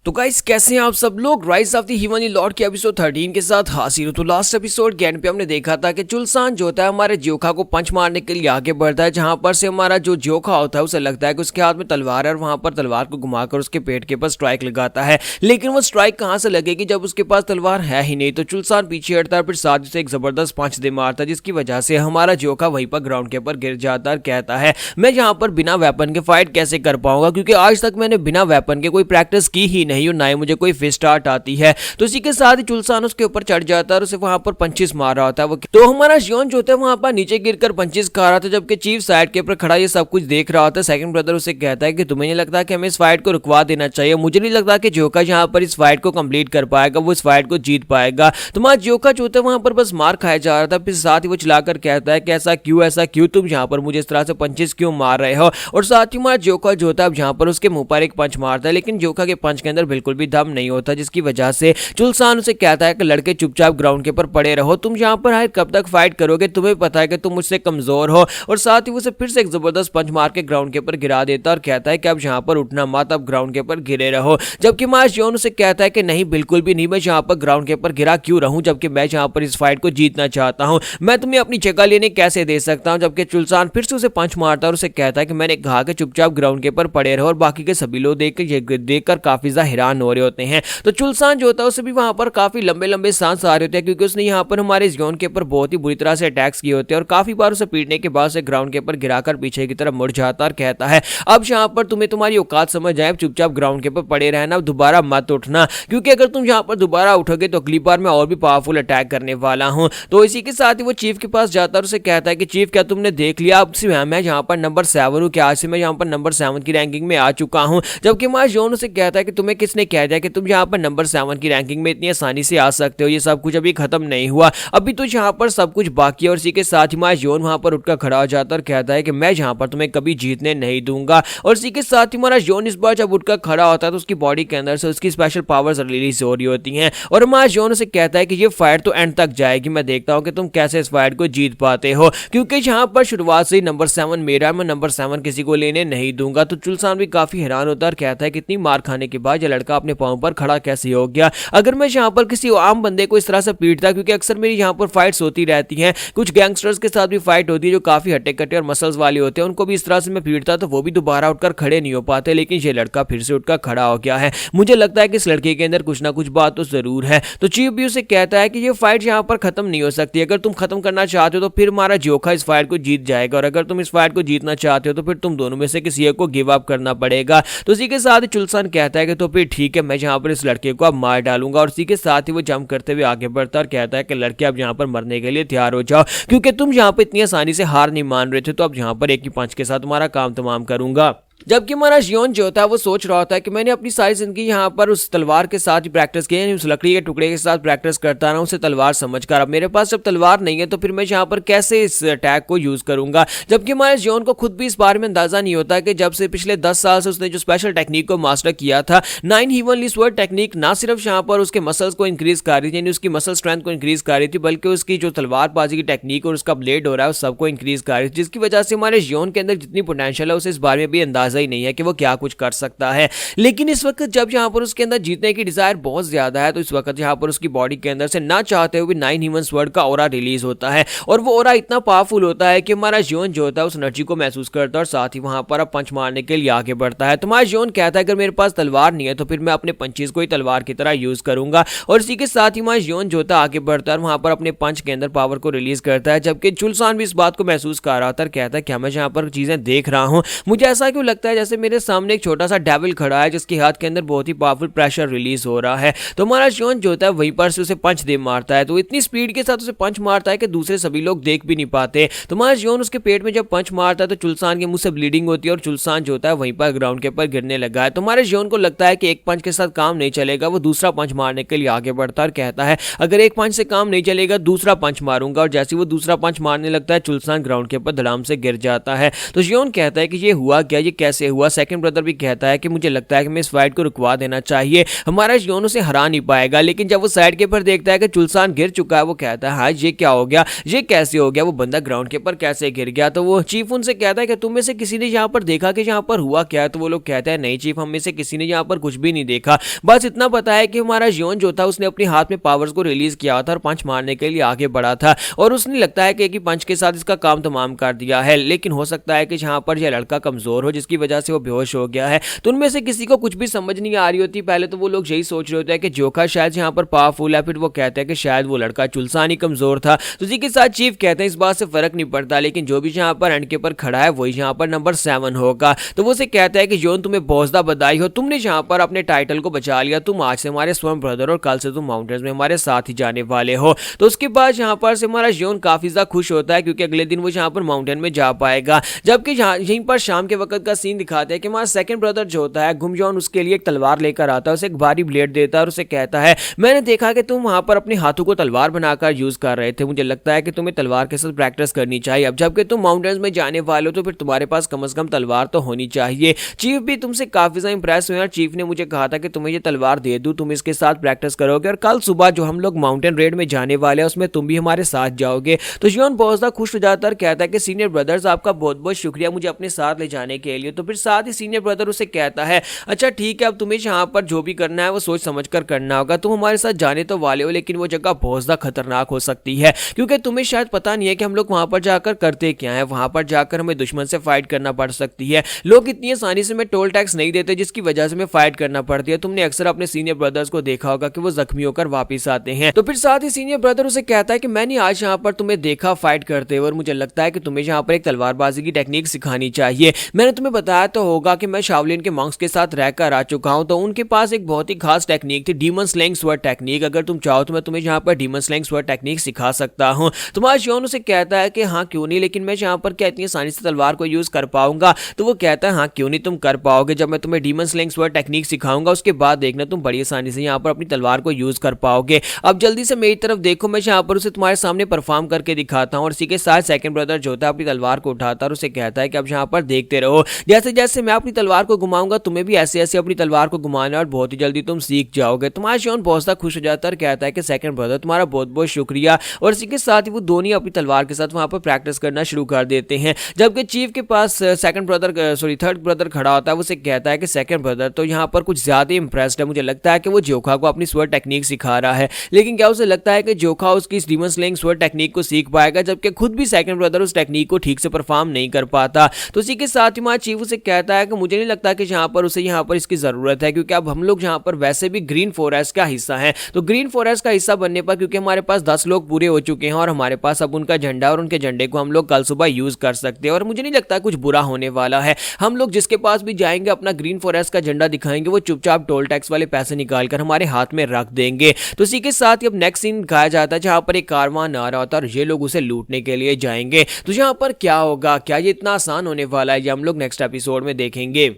तो गाइस कैसे हैं आप सब लोग। Rise of the Himani Lord के एपिसोड 13 के साथ हाजिर हूं। तो लास्ट एपिसोड के एंड पे हमने देखा था कि चुलसान जो होता है हमारे जोखा को पंच मारने के लिए आगे बढ़ता है, जहां पर से हमारा जो जोखा होता है उसे लगता है कि उसके हाथ में तलवार है और वहां पर तलवार को घुमाकर उसके पेट के ऊपर स्ट्राइक लगाता है। लेकिन वो स्ट्राइक कहां से लगेगी जब उसके पास तलवार है ही नहीं। तो चुलसान पीछे हटता है, फिर साथ से एक जबरदस्त पंच दे मारता है, जिसकी वजह से हमारा जोखा वहीं पर ग्राउंड के ऊपर गिर जाता है और कहता है मैं यहाँ पर बिना वेपन के फाइट कैसे कर पाऊंगा, क्योंकि आज तक मैंने बिना वेपन के कोई प्रैक्टिस की ही नहीं और ना ही मुझे कोई फिस्ट आर्ट आती है। तो इसी के साथ ही चुलसान उसके ऊपर चढ़ जाता है और उसे वहां पर पंचेस मार रहा होता है। तो हमारा जियोन जो होता है वहां पर नीचे गिरकर पंचेस खा रहा था, जबकि चीफ साइड के ऊपर खड़ा ये सब कुछ देख रहा होता है। सेकंड ब्रदर उसे कहता है कि तुम्हें नहीं लगता कि हमें इस फाइट को रुकवा देना चाहिए, मुझे नहीं लगता कि जोका यहाँ पर इस फाइट को कंप्लीट कर पाएगा, वो इस फाइट को जीत पाएगा। तुम्हारा जोका जो होता है वहां पर बस मार खाया जा रहा था, फिर साथ ही वो चलाकर कहता है कि ऐसा क्यों तुम यहाँ पर मुझे इस तरह से पंचेस क्यों मार रहे हो। और साथ ही हमारा जोका जो होता है अब यहाँ पर उसके मुंह पर एक पंच मारता है, लेकिन जोका के पंच के अंदर बिल्कुल भी दम नहीं होता, जिसकी वजह से चुलसान उसे कहता है कि लड़के चुपचाप ग्राउंड के ऊपर पड़े रहो, तुम यहाँ पर आए कब तक फाइट करोगे, तुम्हें पता है कि तुम मुझसे कमजोर हो। और साथ ही उसे फिर से एक जबरदस्त पंच मार के ग्राउंड के ऊपर गिरा देता है और कहता है कि अब यहाँ पर उठना मत, अब ग्राउंड के ऊपर गिरे रहो। जबकि मार्श जॉन उसे कहता है कि नहीं बिल्कुल भी नहीं, मैं यहाँ पर ग्राउंड के ऊपर गिरा क्यों रहूं, जबकि मैं यहाँ पर इस फाइट को जीतना चाहता हूँ, मैं तुम्हें अपनी जगह लेने कैसे दे सकता हूँ। जबकि चुलसान फिर से उसे पंच मारता है और उसे कहता है कि मैंने कहा कि चुपचाप ग्राउंड के ऊपर पड़े रहो। और बाकी के सभी लोग देखकर काफी ज्यादा हैरान हो रहे होते हैं। तो चुलसान जो होता है उसे भी वहां पर काफी लंबे लंबे सांस आ रहे होते हैं, क्योंकि उसने यहाँ पर हमारे जियोन के ऊपर बहुत ही बुरी तरह से अटैक्स किए होते हैं और काफी बार उसे पीटने के बाद से ग्राउंड के ऊपर गिराकर पीछे की तरफ मुड़ जाता और कहता है अब यहाँ पर तुम्हें तुम्हारी औकात समझ आए, चुपचाप ग्राउंड के ऊपर पड़े रहना, दोबारा मत उठना, क्योंकि अगर तुम यहाँ पर दोबारा उठोगे तो अगली बार मैं और भी पावरफुल अटैक करने वाला हूँ। तो इसी के साथ ही वो चीफ के पास जाता है और उसे कहता है कि चीफ क्या तुमने देख लिया, अब से मैं यहाँ पर नंबर 7 हूँ, क्या आज से मैं यहाँ पर नंबर 7 की रैंकिंग में आ चुका हूँ। जबकि मार्श जॉन उसे कहता है कि तुम्हें किसने कह दिया कि तुम यहाँ पर नंबर 7 की रैंकिंग में इतनी आसानी से आ सकते हो, ये सब कुछ अभी खत्म नहीं हुआ, अभी तो यहाँ पर सब कुछ बाकी है। और इसी के साथ ही मार्श जॉन वहां पर उठकर खड़ा हो जाता है और कहता है कि मैं यहाँ पर तुम्हें कभी जीतने नहीं दूंगा। और इसी के साथ ही मार्श जॉन इस बार जब उठकर खड़ा होता है तो उसकी बॉडी के अंदर से उसकी स्पेशल पावर्स रिलीज हो रही होती हैं और मार्श जॉन उसे कहता है कि ये फाइट तो एंड तक जाएगी, मैं देखता हूँ कि तुम कैसे इस फाइट को जीत पाते हो, क्योंकि यहाँ पर शुरुआत से ही नंबर 7 मेरा, मैं नंबर 7 किसी को लेने नहीं दूंगा। तो चुलसान भी काफी हैरान होता है और कहता है कितनी मार खाने के बाद ये लड़का अपने पांव पर खड़ा कैसे हो गया। अगर मैं यहाँ पर किसी आम बंदे को इस तरह से पीटता, क्योंकि अक्सर मेरी यहाँ पर फाइट्स होती रहती हैं, कुछ गैंगस्टर्स के साथ भी फाइट होती है जो काफी हट्टे कट्टे और मसल्स वाले होते हैं, उनको भी इस तरह से मैं पीटता तो वो भी दोबारा उठकर खड़े नहीं हो पाते, लेकिन ये लड़का फिर से उठकर खड़ा हो गया है, मुझे लगता है कि इस लड़के के अंदर कुछ ना कुछ बात तो जरूर है। तो चीफ भी उसे कहता है कि ये फाइट यहाँ पर खत्म नहीं हो सकती, अगर तुम खत्म करना चाहते हो तो फिर हमारा जोखा इस फाइट को जीत जाएगा, और अगर तुम इस फाइट को जीतना चाहते हो तो फिर तुम दोनों में से किसी एक को गिव अप करना पड़ेगा। तो इसी के साथ चुलसान कहता है कि तो फिर ठीक है, मैं यहाँ पर इस लड़के को अब मार डालूंगा। और इसी के साथ ही वो जंप करते हुए आगे बढ़ता और कहता है कि लड़के अब यहाँ पर मरने के लिए तैयार हो जाओ, क्योंकि तुम यहाँ पर इतनी आसानी से हार नहीं मान रहे थे, तो अब यहाँ पर एक ही पंच के साथ तुम्हारा काम तमाम करूंगा। जबकि हमारा जियोन जो होता है वो सोच रहा होता है कि मैंने अपनी सारी जिंदगी यहाँ पर उस तलवार के साथ ही प्रैक्टिस की, यानी उस लकड़ी के टुकड़े के साथ प्रैक्टिस करता रहा, उसे तलवार समझकर। अब मेरे पास जब तलवार नहीं है तो फिर मैं यहाँ पर कैसे इस अटैक को यूज करूंगा। जबकि हमारे जियोन को खुद भी इस बारे में अंदाजा नहीं होता कि जब से पिछले 10 साल से उसने जो स्पेशल टेक्निक को मास्टर किया था, 9 हीवनली स्वॉर्ड टेक्निक, ना सिर्फ यहाँ पर उसके मसल्स को इंक्रीज कर रही थी, यानी उसकी मसल स्ट्रेंथ को इंक्रीज कर रही थी, बल्कि उसकी जो तलवारबाजी की टेक्निक और उसका ब्लेड हो रहा है उस सबको इंक्रीज कर रही थी, जिसकी वजह से हमारे जियोन के अंदर जितनी पोटेंशियल है उसे इस बारे में भी अंदाजा ही नहीं है कि वो क्या कुछ कर सकता है। लेकिन इस वक्त जब यहाँ पर उसके अंदर जीतने की डिजायर बहुत ज्यादा है, तो इस वक्त यहाँ पर उसकी बॉडी के अंदर से ना चाहते हुए 9 ह्यूमन स्वर्ड का ऑरा रिलीज होता है, और वो ऑरा इतना पावरफुल होता है कि हमारा जियोन जो होता है उस एनर्जी को महसूस करता है और साथ ही वहां पर अब पंच मारने के लिए आगे बढ़ता है। तो हमारा जियोन कहता है अगर मेरे पास तलवार नहीं है तो फिर मैं अपने पंचेस को ही तलवार की तरह यूज करूंगा। और इसी के साथ ही हमारा जियोन जो होता है आगे बढ़ता है और वहां पर अपने पंच के अंदर पावर को रिलीज करता है। जबकि चुलसान भी इस बात को महसूस कर रहा था, कहता है क्या मैं यहाँ पर चीजें देख रहा हूँ, मुझे ऐसा क्यों लगता है जैसे मेरे सामने एक छोटा सा डेविल खड़ा है जिसके हाथ के अंदर बहुत ही पावरफुल प्रेशर रिलीज हो रहा है। तो हमारा जियोन जो होता है वहीं पर से उसे पंच दे मारता है, तो इतनी स्पीड के साथ उसे पंच मारता है कि दूसरे सभी लोग देख भी नहीं पाते। तो हमारा जियोन उसके पेट में जब पंच मारता है तो चुलसान के मुंह से ब्लीडिंग होती है और चुलसान जो होता है वहीं पर ग्राउंड के ऊपर गिरने लगा है। तो हमारे जियोन को लगता है कि एक पंच के साथ काम नहीं चलेगा, वो दूसरा पंच मारने के लिए आगे बढ़ता है और कहता है अगर एक पंच से काम नहीं चलेगा दूसरा पंच मारूंगा। और जैसे वो दूसरा पंच मारने लगता है चुलसान ग्राउंड के ऊपर धड़ाम से गिर जाता है। तो जियोन कहता है कि ये हुआ क्या, ये कैसे हुआ। सेकंड ब्रदर भी कहता है कि मुझे लगता है कि मैं इस फाइट को रुकवा देना चाहिए, हमारा जियोन उसे हरा नहीं पाएगा। लेकिन जब वो साइड के ऊपर देखता है कि चुलसान गिर चुका है, वो कहता है हाँ ये क्या हो गया, ये कैसे हो गया, वो बंदा ग्राउंड के ऊपर कैसे गिर गया। तो वो चीफ उनसे कहता है कि तुम में से किसी ने यहाँ पर देखा कि यहाँ पर हुआ क्या है। तो वो लोग कहते हैं नहीं चीफ, हम में से किसी ने यहाँ पर कुछ भी नहीं देखा, बस इतना पता है कि हमारा जियोन जो था उसने अपने हाथ में पावर्स को रिलीज किया था और पंच मारने के लिए आगे बढ़ा था, और उसने लगता है कि एक ही पंच के साथ इसका काम तमाम कर दिया है। लेकिन हो सकता है कि यहाँ पर यह लड़का कमजोर हो जिसकी वजह से वो बेहोश हो गया है। तो उनमें से किसी को कुछ भी समझ नहीं आ रही होती। पहले तो वो लोग यही सोच रहे होते हैं कि जोखा शायद यहाँ पर पावरफुल है, फिर वो कहते हैं कि शायद वो लड़का चुलसान ही कमजोर था। तो उसी के साथ चीफ कहते हैं इस बात से फर्क नहीं पड़ता, लेकिन जो भी यहाँ पर एंड के पर खड़ा है वही यहाँ पर नंबर 7 होगा। तो वो उसे कहता है कि जोन तुम्हें बहुत बधाई हो, तुमने यहाँ पर अपने टाइटल को बचा लिया, तुम आज से हमारे स्वयं ब्रदर और कल से तुम माउंटेन्स में हमारे साथ ही जाने वाले हो। तो उसके बाद यहाँ पर से हमारा जोन काफी ज्यादा खुश होता है क्योंकि अगले दिन वो यहाँ पर माउंटेन में जा पाएगा। जबकि यहीं पर शाम के वक्त का सीन दिखाते हैं कि हमारा सेकंड ब्रदर जो होता है गुमजॉन उसके लिए एक तलवार लेकर आता है, उसे एक भारी ब्लेड देता है और उसे कहता है मैंने देखा कि तुम वहां पर अपने हाथों को तलवार बनाकर यूज कर रहे थे, मुझे लगता है कि तुम्हें तलवार के साथ प्रैक्टिस करनी चाहिए। अब जबकि तुम माउंटेन्स में जाने वाले हो तो फिर तुम्हारे पास कम से कम तलवार तो होनी चाहिए। चीफ भी तुमसे काफी ज्यादा इंप्रेस हुए और चीफ ने मुझे कहा था कि तुम्हें ये तलवार दे दूं, तुम इसके साथ प्रैक्टिस करोगे और कल सुबह जो हम लोग माउंटेन रेड में जाने वाले हैं उसमें तुम भी हमारे साथ जाओगे। तो जियोन बहुत ज्यादा खुश हो जाता है, कहता है कि सीनियर ब्रदर्स आपका बहुत बहुत शुक्रिया मुझे अपने साथ ले जाने के लिए। तो फिर साथ ही सीनियर ब्रदर उसे कहता है अच्छा ठीक है, अब तुम्हें यहाँ पर जो भी करना है वो सोच समझ कर करना होगा, तुम हमारे साथ जाने तो वाले हो लेकिन वो जगह बहुत ज्यादा खतरनाक हो सकती है क्योंकि तुम्हें शायद पता नहीं है कि हम लोग वहां पर जाकर करते क्या है, वहां पर जाकर हमें दुश्मन से फाइट करना पड़ सकती है, लोग इतनी आसानी से हमें टोल टैक्स नहीं देते जिसकी वजह से हमें फाइट करना पड़ती है। तुमने अक्सर अपने सीनियर ब्रदर्स को देखा होगा कि वो जख्मी होकर वापस आते हैं। तो फिर साथ ही सीनियर ब्रदर उसे कहता है कि मैंने आज यहाँ पर तुम्हें देखा फाइट करते हुए और मुझे लगता है कि तुम्हें यहाँ पर एक तलवारबाजी की टेक्निक सिखानी चाहिए। मैंने तुम्हें बताया तो होगा कि मैं शाओलिन के मॉन्क्स के साथ रहकर आ चुका हूँ, तो उनके पास एक बहुत ही खास टेक्निक थी डीमन स्लेइंग स्वॉर्ड टेक्निक, अगर तुम चाहो तो मैं तुम्हें यहाँ पर डीमन स्लेइंग स्वॉर्ड टेक्निक सिखा सकता हूँ। तुम्हारा जियोन उसे कहता है कि हाँ क्यों नहीं, लेकिन मैं यहाँ पर क्या इतनी आसानी से तलवार को यूज कर पाऊंगा। तो वो कहता है हाँ क्यों नहीं, तुम कर पाओगे, जब मैं तुम्हें डीमन स्लेइंग स्वॉर्ड टेक्निक सिखाऊंगा उसके बाद देखना तुम बड़ी आसानी से यहाँ पर अपनी तलवार को यूज कर पाओगे। अब जल्दी से मेरी तरफ देखो, मैं यहाँ पर उसे तुम्हारे सामने परफॉर्म करके दिखाता हूँ। और इसी के साथ सेकंड ब्रदर जो होता है अपनी तलवार को उठाता है और उसे कहता है कि अब यहाँ पर देखते रहो, जैसे जैसे मैं अपनी तलवार को घुमाऊंगा तुम्हें भी ऐसे ऐसे अपनी तलवार को घुमाना और बहुत ही जल्दी तुम सीख जाओगे। तुम्हारा जियोन बहुत सा खुश हो जाता है और कहता है कि सेकंड ब्रदर तुम्हारा बहुत बहुत शुक्रिया। और इसी के साथ ही वो दोनों अपनी तलवार के साथ वहां पर प्रैक्टिस करना शुरू कर देते हैं। जबकि चीफ के पास थर्ड ब्रदर खड़ा होता है, वो उसे कहता है कि सेकंड ब्रदर तो यहाँ पर कुछ ज्यादा इंप्रेस्ड है, मुझे लगता है कि वो जोखा को अपनी स्वॉर्ड टेक्निक सिखा रहा है, लेकिन क्या उसे लगता है कि जोखा उसकी इस डीमन स्लेइंग स्वॉर्ड टेक्निक को सीख पाएगा, जबकि खुद भी सेकंड ब्रदर उस टेक्निक को ठीक से परफॉर्म नहीं कर पाता। तो इसी के साथ ही चीफ उसे कहता है कि मुझे नहीं लगता कि यहाँ पर उसे यहाँ पर इसकी जरूरत है, क्योंकि अब हम लोग यहाँ पर वैसे भी ग्रीन फॉरेस्ट का हिस्सा है। तो ग्रीन फॉरेस्ट का हिस्सा बनने पर क्योंकि हमारे पास 10 लोग पूरे हो चुके हैं और हमारे पास अब उनका झंडा और उनके झंडे को हम लोग कल सुबह यूज कर सकते हैं और मुझे नहीं लगता कुछ बुरा होने वाला है। हम लोग जिसके पास भी जाएंगे अपना ग्रीन फॉरेस्ट का झंडा दिखाएंगे, वो चुपचाप टोल टैक्स वाले पैसे निकालकर हमारे हाथ में रख देंगे। तो इसी के साथ ही अब नेक्स्ट सीन दिखाया जाता है जहां पर एक कारवान आ रहा होता है और ये लोग उसे लूटने के लिए जाएंगे। तो यहाँ पर क्या होगा, क्या ये इतना आसान होने वाला है, ये हम लोग नेक्स्ट एपिसोड में देखेंगे।